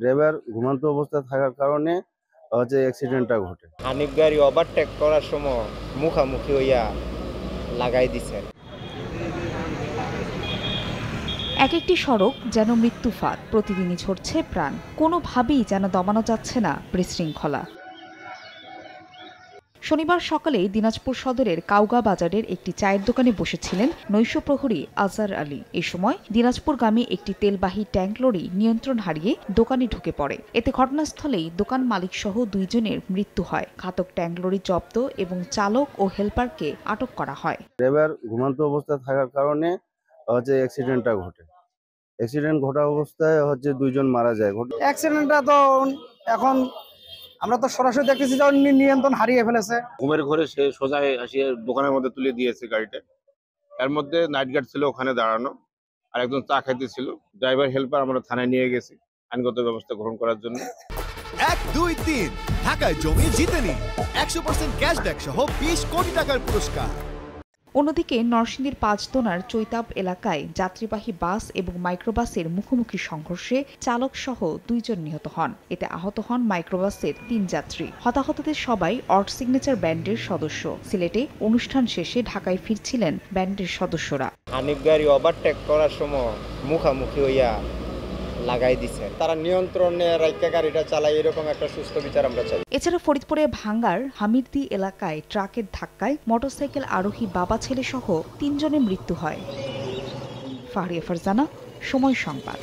Driver ঘুমন্ত অবস্থায় থাকার কারণে অ্যাক্সিডেন্টটা ঘটে। হানিফ গাড়ি ওভারটেক করার সময় মুখামুখি হইয়া লাগাই দিছে। এক একটি সড়ক যেন মৃত্যু ফাঁদ, প্রতিদিনই ঝরছে প্রাণ, কোনোভাবেই যেন দমানো যাচ্ছে না বিশৃঙ্খলা। শনিবার সকালে দিনাজপুর সদরের কাউগা বাজারের একটি চায়ের দোকানে বসেছিলেন নৈশ প্রহরী আজহার আলী। এই সময় দিনাজপুরগামী একটি তেলবাহী ট্যাঙ্ক লরি নিয়ন্ত্রণ হারিয়ে দোকানে ঢুকে পড়ে। এতে ঘটনাস্থলেই দোকান মালিক সহ 2 জনের মৃত্যু হয়। ঘাতক ট্যাঙ্ক লরি জব্দ এবং চালক ও হেলপারকে আটক করা হয়। ড্রাইভার ঘুমন্ত অবস্থায় থাকার কারণে অ্যাক্সিডেন্টটা ঘটে। অ্যাক্সিডেন্ট ঘটা অবস্থায় 2 জন মারা যায়। অ্যাক্সিডেন্টটা তো এখন আমরা তো সরাসরি দেখতেছি যে নিয়ন্ত্রণ হারিয়ে ফেলেছে। ঘুমের ঘরে সে সোজা আসিয়ে দোকানের মধ্যে তুলে দিয়েছে গাড়িটা। এর মধ্যে নাইট গার্ড ছিল ওখানে দাঁড়ানো, আর একজন চা খাইতে ছিল। ড্রাইভার হেল্পার আমরা থানায় নিয়ে গেছি আইনগত ব্যবস্থা গ্রহণ করার জন্য। 1, 2, 3 ঢাকায় জমি জিতে নিন 100% ক্যাশব্যাক সহ 20 কোটি টাকার পুরস্কার। অন্যদিকে নরসিংদীর পাঁচদোনার চৈতাব এলাকায় যাত্রীবাহী বাস এবং মাইক্রোবাসের মুখোমুখি সংঘর্ষে চালক সহ 2 জন নিহত হন। এতে আহত হন মাইক্রোবাসের 3 যাত্রী। হতাহতদের সবাই অর্ট সিগনেচার ব্যান্ডের সদস্য। সিলেটে অনুষ্ঠান শেষে ঢাকায় ফিরছিলেন ব্যান্ডের সদস্যরা। হানিফ গাড়ি ওভারটেক করার সময় মুখামুখি হইয়া লাগাই দিছে। তারা নিয়ন্ত্রণে রাইকা গাড়িটা চালায়, এরকম একটা সুস্থ বিচার আমরা চাই। এছাড়া ফরিদপুরে ভাঙ্গার হামিরদি এলাকায় ট্রাকের ধাক্কায় মোটরসাইকেল আরোহী বাবা ছেলে সহ 3 জনের মৃত্যু হয়। ফাহরিয়া ফারজানা, সময় সংবাদ।